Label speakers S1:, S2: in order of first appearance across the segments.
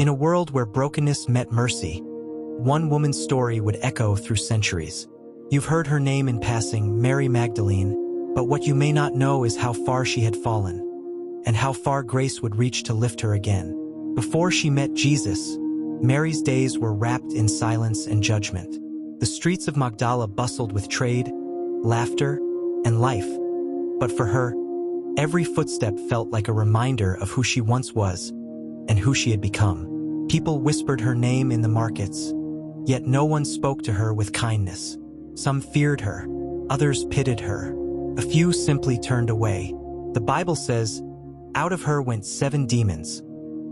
S1: In a world where brokenness met mercy, one woman's story would echo through centuries. You've heard her name in passing, Mary Magdalene, but what you may not know is how far she had fallen, and how far grace would reach to lift her again. Before she met Jesus, Mary's days were wrapped in silence and judgment. The streets of Magdala bustled with trade, laughter, and life. But for her, every footstep felt like a reminder of who she once was and who she had become. People whispered her name in the markets, yet no one spoke to her with kindness. Some feared her, others pitied her. A few simply turned away. The Bible says, "Out of her went 7 demons."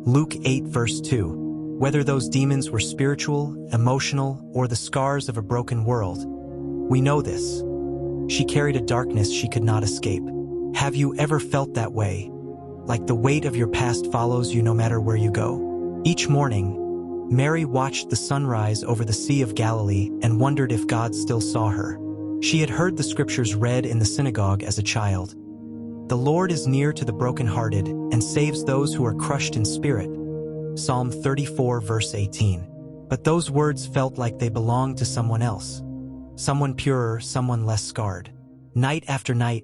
S1: Luke 8 verse 2. Whether those demons were spiritual, emotional, or the scars of a broken world, we know this. She carried a darkness she could not escape. Have you ever felt that way? Like the weight of your past follows you no matter where you go? Each morning, Mary watched the sunrise over the Sea of Galilee and wondered if God still saw her. She had heard the scriptures read in the synagogue as a child. The Lord is near to the brokenhearted and saves those who are crushed in spirit. Psalm 34 verse 18. But those words felt like they belonged to someone else. Someone purer, someone less scarred. Night after night,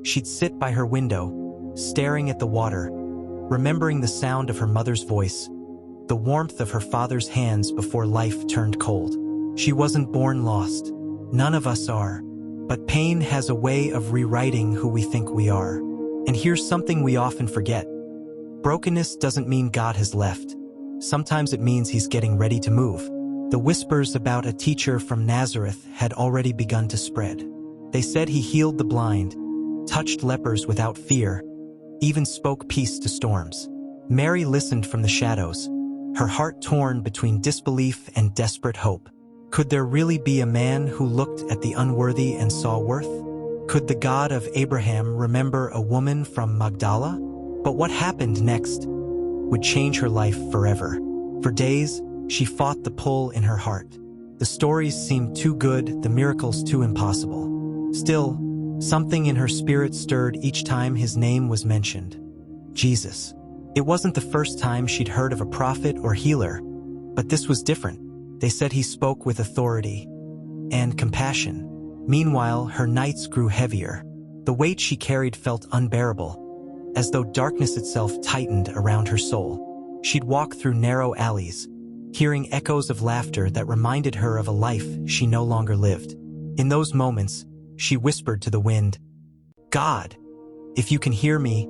S1: she'd sit by her window, staring at the water, remembering the sound of her mother's voice, the warmth of her father's hands before life turned cold. She wasn't born lost. None of us are. But pain has a way of rewriting who we think we are. And here's something we often forget. Brokenness doesn't mean God has left. Sometimes it means He's getting ready to move. The whispers about a teacher from Nazareth had already begun to spread. They said he healed the blind, touched lepers without fear, even spoke peace to storms. Mary listened from the shadows, her heart torn between disbelief and desperate hope. Could there really be a man who looked at the unworthy and saw worth? Could the God of Abraham remember a woman from Magdala? But what happened next would change her life forever. For days, she fought the pull in her heart. The stories seemed too good, the miracles too impossible. Still, something in her spirit stirred each time his name was mentioned. Jesus. It wasn't the first time she'd heard of a prophet or healer, but this was different. They said he spoke with authority and compassion. Meanwhile, her nights grew heavier. The weight she carried felt unbearable, as though darkness itself tightened around her soul. She'd walk through narrow alleys, hearing echoes of laughter that reminded her of a life she no longer lived. In those moments, she whispered to the wind, "God, if you can hear me,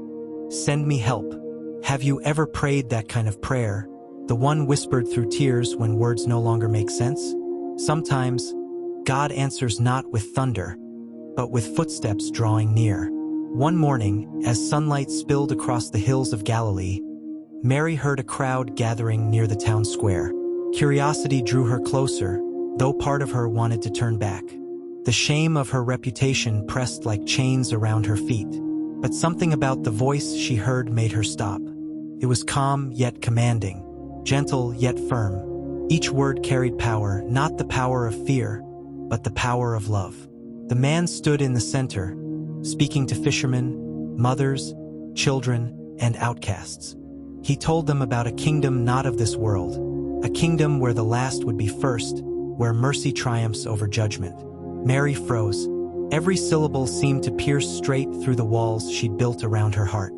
S1: send me help." Have you ever prayed that kind of prayer? The one whispered through tears when words no longer make sense? Sometimes, God answers not with thunder, but with footsteps drawing near. One morning, as sunlight spilled across the hills of Galilee, Mary heard a crowd gathering near the town square. Curiosity drew her closer, though part of her wanted to turn back. The shame of her reputation pressed like chains around her feet. But something about the voice she heard made her stop. It was calm yet commanding, gentle yet firm. Each word carried power, not the power of fear, but the power of love. The man stood in the center, speaking to fishermen, mothers, children, and outcasts. He told them about a kingdom not of this world, a kingdom where the last would be first, where mercy triumphs over judgment. Mary froze. Every syllable seemed to pierce straight through the walls she'd built around her heart.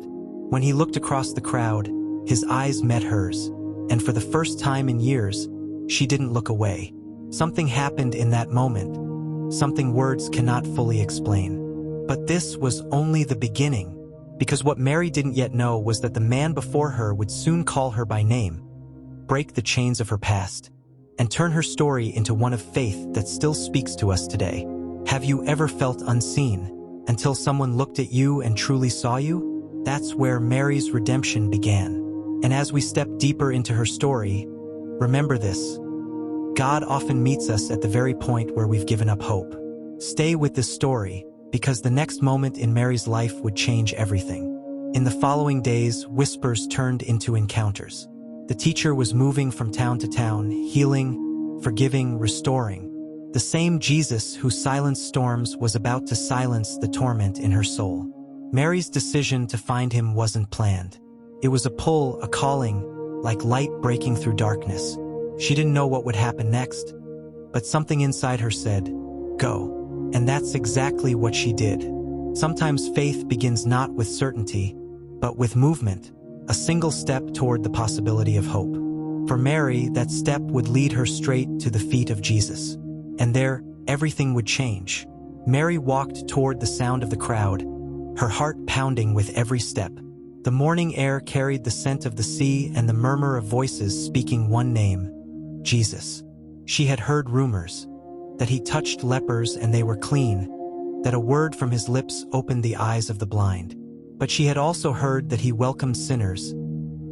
S1: When he looked across the crowd, his eyes met hers, and for the first time in years, she didn't look away. Something happened in that moment, something words cannot fully explain. But this was only the beginning, because what Mary didn't yet know was that the man before her would soon call her by name, break the chains of her past, and turn her story into one of faith that still speaks to us today. Have you ever felt unseen until someone looked at you and truly saw you? That's where Mary's redemption began. And as we step deeper into her story, remember this: God often meets us at the very point where we've given up hope. Stay with this story, because the next moment in Mary's life would change everything. In the following days, whispers turned into encounters. The teacher was moving from town to town, healing, forgiving, restoring. The same Jesus who silenced storms was about to silence the torment in her soul. Mary's decision to find him wasn't planned. It was a pull, a calling, like light breaking through darkness. She didn't know what would happen next, but something inside her said, "Go." And that's exactly what she did. Sometimes faith begins not with certainty, but with movement, a single step toward the possibility of hope. For Mary, that step would lead her straight to the feet of Jesus. And there, everything would change. Mary walked toward the sound of the crowd, her heart pounding with every step. The morning air carried the scent of the sea and the murmur of voices speaking one name, Jesus. She had heard rumors, that he touched lepers and they were clean, that a word from his lips opened the eyes of the blind. But she had also heard that he welcomed sinners,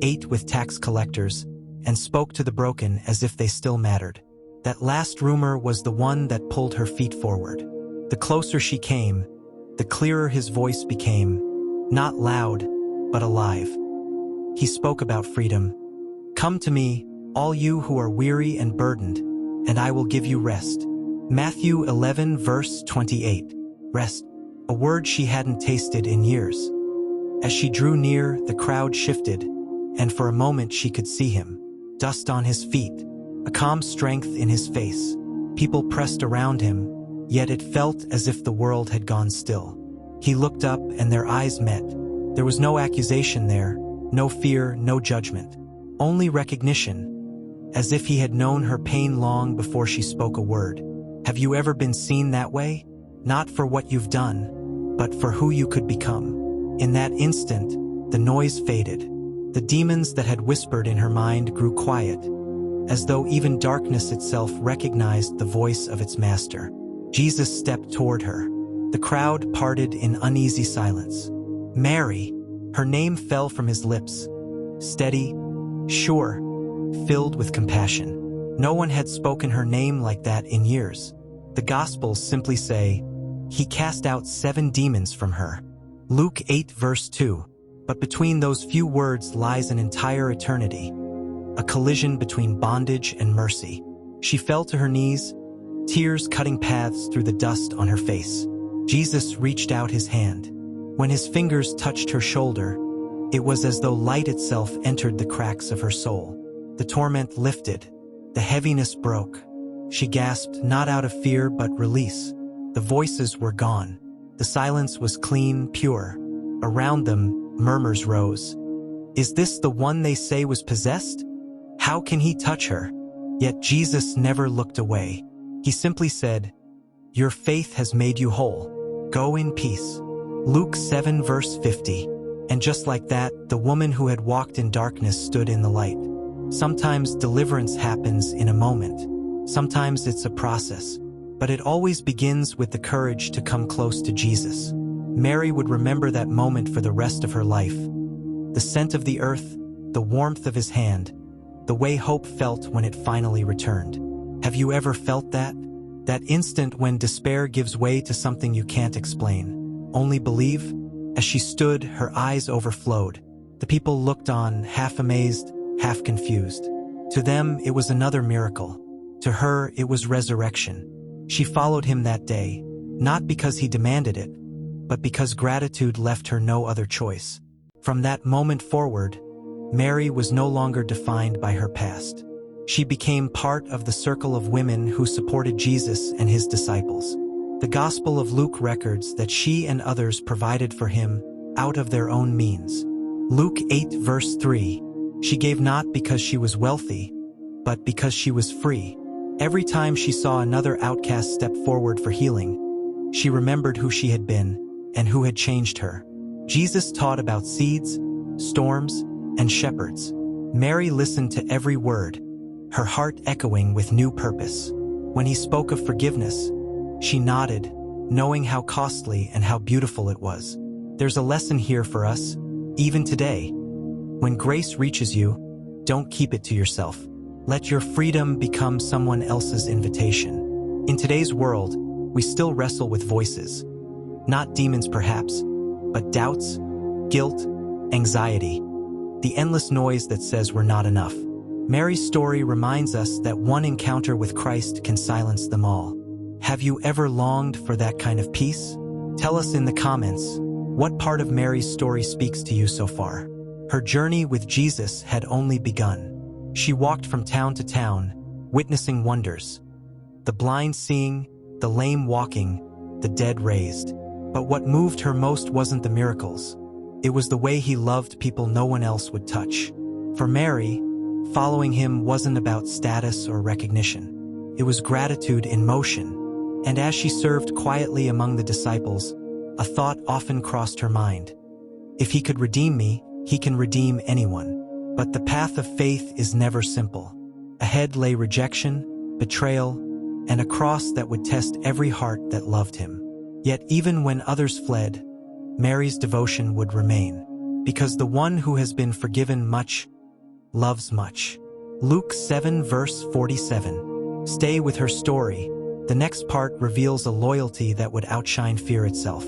S1: ate with tax collectors, and spoke to the broken as if they still mattered. That last rumor was the one that pulled her feet forward. The closer she came, the clearer his voice became, not loud, but alive. He spoke about freedom. "Come to me, all you who are weary and burdened, and I will give you rest." Matthew 11 verse 28. Rest, a word she hadn't tasted in years. As she drew near, the crowd shifted, and for a moment she could see him. Dust on his feet, a calm strength in his face. People pressed around him, yet it felt as if the world had gone still. He looked up and their eyes met. There was no accusation there, no fear, no judgment. Only recognition, as if he had known her pain long before she spoke a word. Have you ever been seen that way? Not for what you've done, but for who you could become. In that instant, the noise faded. The demons that had whispered in her mind grew quiet, as though even darkness itself recognized the voice of its master. Jesus stepped toward her. The crowd parted in uneasy silence. Mary, her name fell from his lips. Steady, sure, filled with compassion. No one had spoken her name like that in years. The Gospels simply say, he cast out 7 demons from her. Luke 8 verse 2. But between those few words lies an entire eternity, a collision between bondage and mercy. She fell to her knees, tears cutting paths through the dust on her face. Jesus reached out his hand. When his fingers touched her shoulder, it was as though light itself entered the cracks of her soul. The torment lifted, the heaviness broke. She gasped not out of fear but release. The voices were gone. The silence was clean, pure. Around them, murmurs rose. Is this the one they say was possessed? How can he touch her? Yet Jesus never looked away. He simply said, "Your faith has made you whole. Go in peace." Luke 7 verse 50. And just like that, the woman who had walked in darkness stood in the light. Sometimes deliverance happens in a moment. Sometimes it's a process. But it always begins with the courage to come close to Jesus. Mary would remember that moment for the rest of her life. The scent of the earth, the warmth of his hand, the way hope felt when it finally returned. Have you ever felt that? That instant when despair gives way to something you can't explain. Only believe? As she stood, her eyes overflowed. The people looked on, half amazed, half confused. To them, it was another miracle. To her, it was resurrection. She followed him that day, not because he demanded it, but because gratitude left her no other choice. From that moment forward, Mary was no longer defined by her past. She became part of the circle of women who supported Jesus and his disciples. The Gospel of Luke records that she and others provided for him out of their own means. Luke 8 verse 3. She gave not because she was wealthy, but because she was free. Every time she saw another outcast step forward for healing, she remembered who she had been and who had changed her. Jesus taught about seeds, storms, and shepherds. Mary listened to every word, her heart echoing with new purpose. When he spoke of forgiveness, she nodded, knowing how costly and how beautiful it was. There's a lesson here for us, even today. When grace reaches you, don't keep it to yourself. Let your freedom become someone else's invitation. In today's world, we still wrestle with voices. Not demons perhaps, but doubts, guilt, anxiety. The endless noise that says we're not enough. Mary's story reminds us that one encounter with Christ can silence them all. Have you ever longed for that kind of peace? Tell us in the comments, what part of Mary's story speaks to you so far? Her journey with Jesus had only begun. She walked from town to town, witnessing wonders. The blind seeing, the lame walking, the dead raised. But what moved her most wasn't the miracles. It was the way he loved people no one else would touch. For Mary, following him wasn't about status or recognition. It was gratitude in motion. And as she served quietly among the disciples, a thought often crossed her mind. If he could redeem me, he can redeem anyone. But the path of faith is never simple. Ahead lay rejection, betrayal, and a cross that would test every heart that loved him. Yet even when others fled, Mary's devotion would remain. Because the one who has been forgiven much, loves much. Luke 7 verse 47. Stay with her story. The next part reveals a loyalty that would outshine fear itself.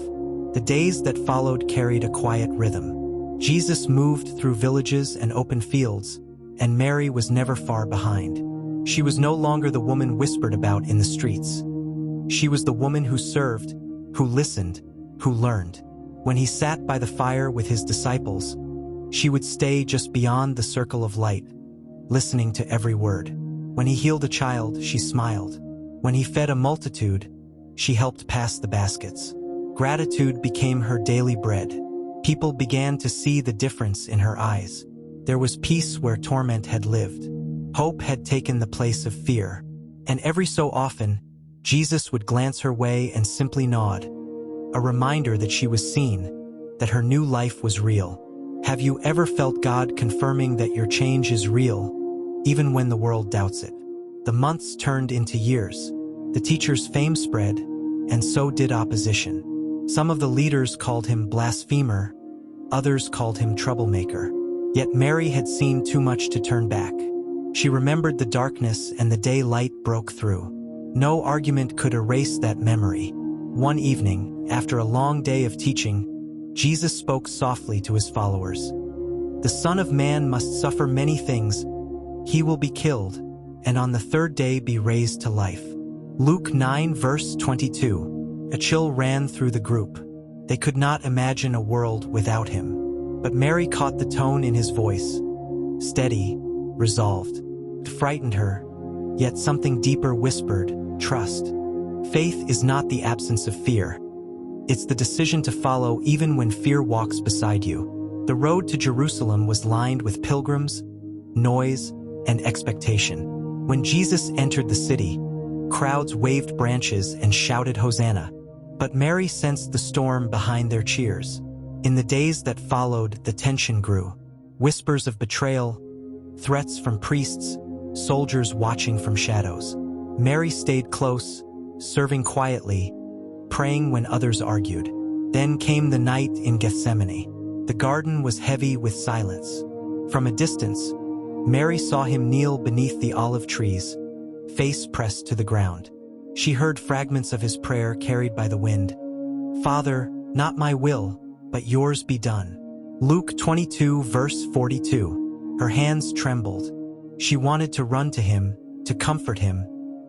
S1: The days that followed carried a quiet rhythm. Jesus moved through villages and open fields, and Mary was never far behind. She was no longer the woman whispered about in the streets. She was the woman who served, who listened, who learned. When he sat by the fire with his disciples, she would stay just beyond the circle of light, listening to every word. When he healed a child, she smiled. When he fed a multitude, she helped pass the baskets. Gratitude became her daily bread. People began to see the difference in her eyes. There was peace where torment had lived. Hope had taken the place of fear. And every so often, Jesus would glance her way and simply nod. A reminder that she was seen, that her new life was real. Have you ever felt God confirming that your change is real, even when the world doubts it? The months turned into years. The teacher's fame spread, and so did opposition. Some of the leaders called him blasphemer, others called him troublemaker. Yet Mary had seen too much to turn back. She remembered the darkness and the day light broke through. No argument could erase that memory. One evening, after a long day of teaching, Jesus spoke softly to his followers. The Son of Man must suffer many things. He will be killed, and on the third day be raised to life. Luke 9 verse 22. A chill ran through the group. They could not imagine a world without him. But Mary caught the tone in his voice. Steady, resolved. It frightened her, yet something deeper whispered, trust. Faith is not the absence of fear. It's the decision to follow even when fear walks beside you. The road to Jerusalem was lined with pilgrims, noise, and expectation. When Jesus entered the city, crowds waved branches and shouted Hosanna. But Mary sensed the storm behind their cheers. In the days that followed, the tension grew. Whispers of betrayal, threats from priests, soldiers watching from shadows. Mary stayed close, serving quietly, praying when others argued. Then came the night in Gethsemane. The garden was heavy with silence. From a distance, Mary saw him kneel beneath the olive trees, face pressed to the ground. She heard fragments of his prayer carried by the wind. Father, not my will, but yours be done. Luke 22 verse 42. Her hands trembled. She wanted to run to him, to comfort him,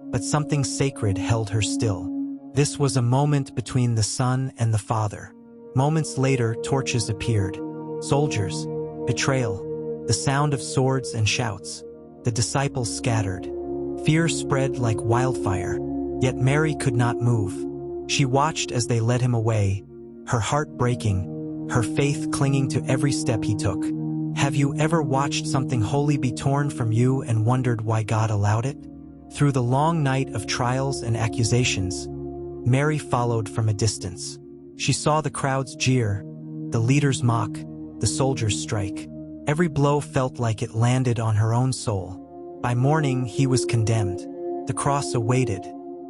S1: but something sacred held her still. This was a moment between the Son and the Father. Moments later, torches appeared. Soldiers, betrayal, the sound of swords and shouts. The disciples scattered. Fear spread like wildfire, yet Mary could not move. She watched as they led him away, her heart breaking, her faith clinging to every step he took. Have you ever watched something holy be torn from you and wondered why God allowed it? Through the long night of trials and accusations, Mary followed from a distance. She saw the crowds jeer, the leaders mock, the soldiers strike. Every blow felt like it landed on her own soul. By morning, he was condemned. The cross awaited.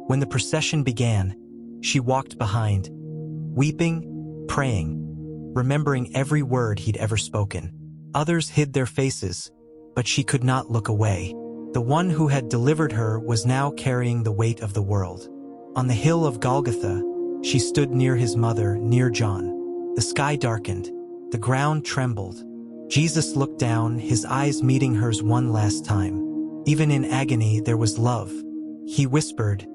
S1: When the procession began, she walked behind, weeping, praying, remembering every word he'd ever spoken. Others hid their faces, but she could not look away. The one who had delivered her was now carrying the weight of the world. On the hill of Golgotha, she stood near his mother, near John. The sky darkened. The ground trembled. Jesus looked down, his eyes meeting hers one last time. Even in agony, there was love. He whispered,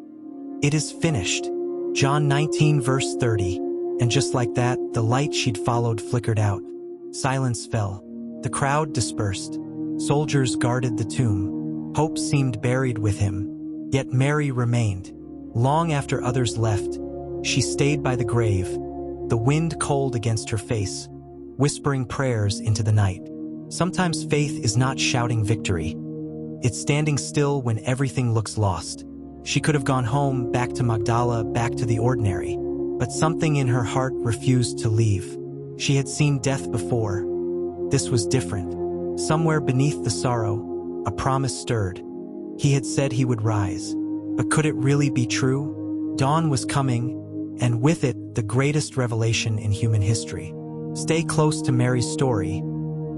S1: "It is finished." John 19 verse 30. And just like that, the light she'd followed flickered out. Silence fell. The crowd dispersed. Soldiers guarded the tomb. Hope seemed buried with him. Yet Mary remained. Long after others left, she stayed by the grave, the wind cold against her face, whispering prayers into the night. Sometimes faith is not shouting victory. It's standing still when everything looks lost. She could have gone home, back to Magdala, back to the ordinary. But something in her heart refused to leave. She had seen death before. This was different. Somewhere beneath the sorrow, a promise stirred. He had said he would rise. But could it really be true? Dawn was coming, and with it, the greatest revelation in human history. Stay close to Mary's story,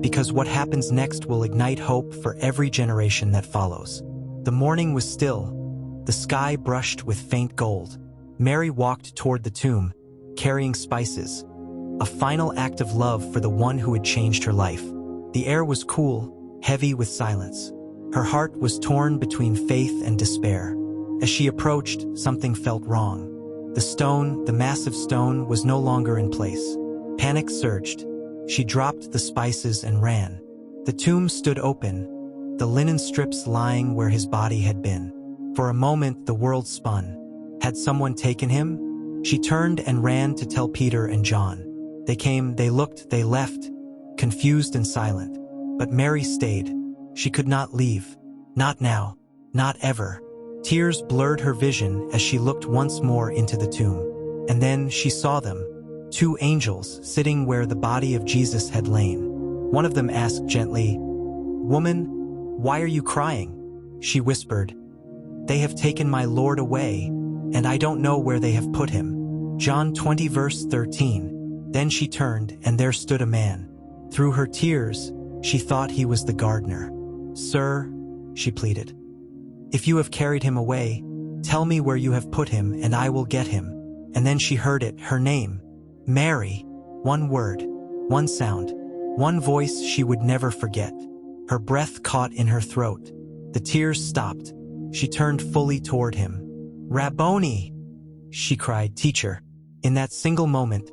S1: because what happens next will ignite hope for every generation that follows. The morning was still, the sky brushed with faint gold. Mary walked toward the tomb, carrying spices, a final act of love for the one who had changed her life. The air was cool, heavy with silence. Her heart was torn between faith and despair. As she approached, something felt wrong. The stone, the massive stone, was no longer in place. Panic surged. She dropped the spices and ran. The tomb stood open, the linen strips lying where his body had been. For a moment, the world spun. Had someone taken him? She turned and ran to tell Peter and John. They came, they looked, they left, confused and silent. But Mary stayed. She could not leave. Not now. Not ever. Tears blurred her vision as she looked once more into the tomb. And then she saw them. 2 angels sitting where the body of Jesus had lain. One of them asked gently, "Woman, why are you crying?" She whispered, "They have taken my Lord away, and I don't know where they have put him." John 20 verse 13. Then she turned, and there stood a man. Through her tears, she thought he was the gardener. "Sir," she pleaded, "if you have carried him away, tell me where you have put him, and I will get him." And then she heard it, her name, Mary. One word, one sound, one voice she would never forget. Her breath caught in her throat. The tears stopped. She turned fully toward him. "Rabboni!" she cried, "Teacher." In that single moment,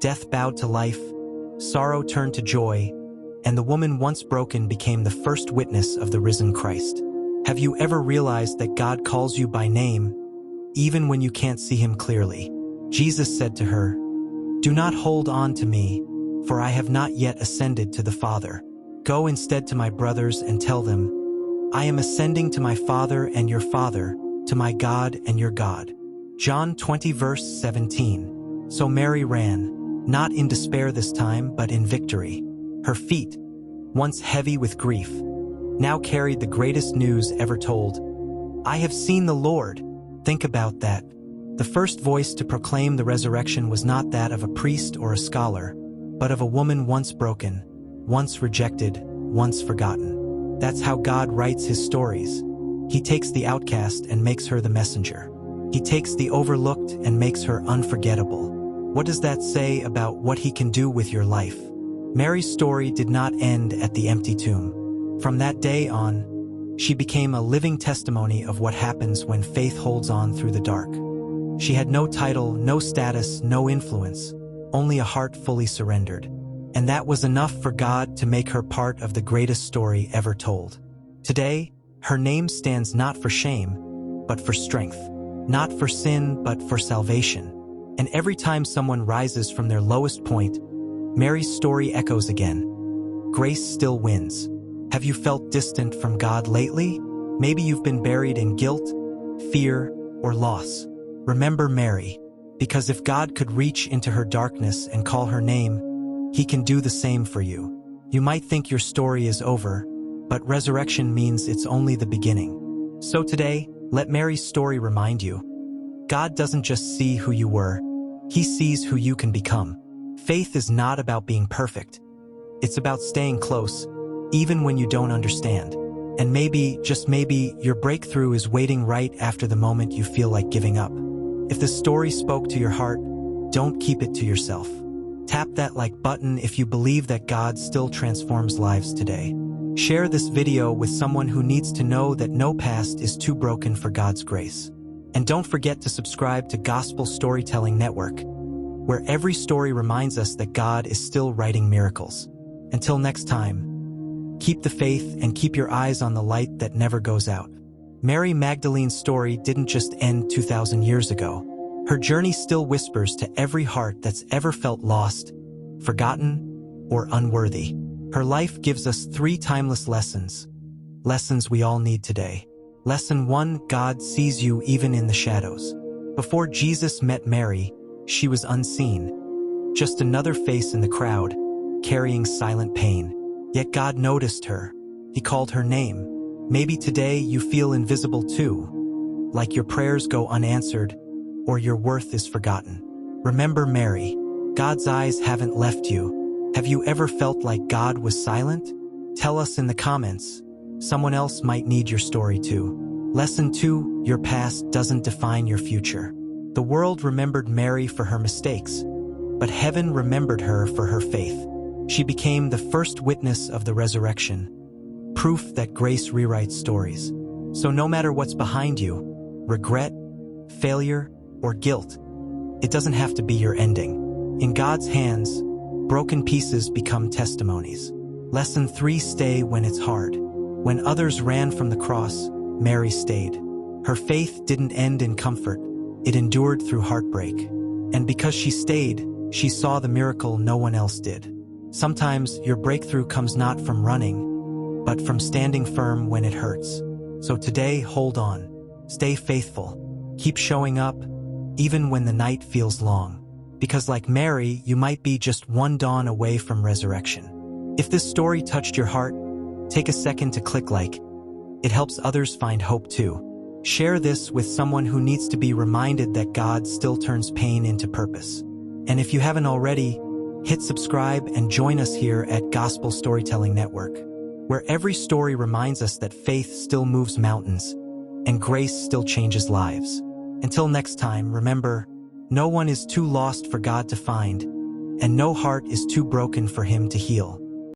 S1: death bowed to life, sorrow turned to joy, and the woman once broken became the first witness of the risen Christ. Have you ever realized that God calls you by name, even when you can't see him clearly? Jesus said to her, "Do not hold on to me, for I have not yet ascended to the Father. Go instead to my brothers and tell them, I am ascending to my Father and your Father, to my God and your God." John 20 verse 17. So Mary ran, not in despair this time, but in victory. Her feet, once heavy with grief, now carried the greatest news ever told. "I have seen the Lord." Think about that. The first voice to proclaim the resurrection was not that of a priest or a scholar, but of a woman once broken, once rejected, once forgotten. That's how God writes his stories. He takes the outcast and makes her the messenger. He takes the overlooked and makes her unforgettable. What does that say about what he can do with your life? Mary's story did not end at the empty tomb. From that day on, she became a living testimony of what happens when faith holds on through the dark. She had no title, no status, no influence, only a heart fully surrendered. And that was enough for God to make her part of the greatest story ever told. Today, her name stands not for shame, but for strength. Not for sin, but for salvation. And every time someone rises from their lowest point, Mary's story echoes again. Grace still wins. Have you felt distant from God lately? Maybe you've been buried in guilt, fear, or loss. Remember Mary, because if God could reach into her darkness and call her name, he can do the same for you. You might think your story is over, but resurrection means it's only the beginning. So today, let Mary's story remind you, God doesn't just see who you were, he sees who you can become. Faith is not about being perfect. It's about staying close, even when you don't understand. And maybe, just maybe, your breakthrough is waiting right after the moment you feel like giving up. If the story spoke to your heart, don't keep it to yourself. Tap that like button if you believe that God still transforms lives today. Share this video with someone who needs to know that no past is too broken for God's grace. And don't forget to subscribe to Gospel Storytelling Network, where every story reminds us that God is still writing miracles. Until next time, Keep the faith and keep your eyes on the light that never goes out. Mary Magdalene's story didn't just end 2,000 years ago. Her journey still whispers to every heart that's ever felt lost, forgotten, or unworthy. Her life gives us 3 timeless lessons. Lessons we all need today. Lesson 1: God sees you even in the shadows. Before Jesus met Mary, she was unseen. Just another face in the crowd, carrying silent pain. Yet God noticed her. He called her name. Maybe today you feel invisible too, like your prayers go unanswered, or your worth is forgotten. Remember Mary. God's eyes haven't left you. Have you ever felt like God was silent? Tell us in the comments. Someone else might need your story too. Lesson 2: Your past doesn't define your future. The world remembered Mary for her mistakes, but heaven remembered her for her faith. She became the first witness of the resurrection, proof that grace rewrites stories. So no matter what's behind you, regret, failure, or guilt, it doesn't have to be your ending. In God's hands, broken pieces become testimonies. Lesson 3: Stay when it's hard. When others ran from the cross, Mary stayed. Her faith didn't end in comfort. It endured through heartbreak. And because she stayed, she saw the miracle no one else did. Sometimes your breakthrough comes not from running, but from standing firm when it hurts. So today, hold on. Stay faithful. Keep showing up, even when the night feels long. Because like Mary, you might be just one dawn away from resurrection. If this story touched your heart, take a second to click like. It helps others find hope too. Share this with someone who needs to be reminded that God still turns pain into purpose. And if you haven't already, hit subscribe and join us here at Gospel Storytelling Network, where every story reminds us that faith still moves mountains and grace still changes lives. Until next time, remember, no one is too lost for God to find, and no heart is too broken for Him to heal.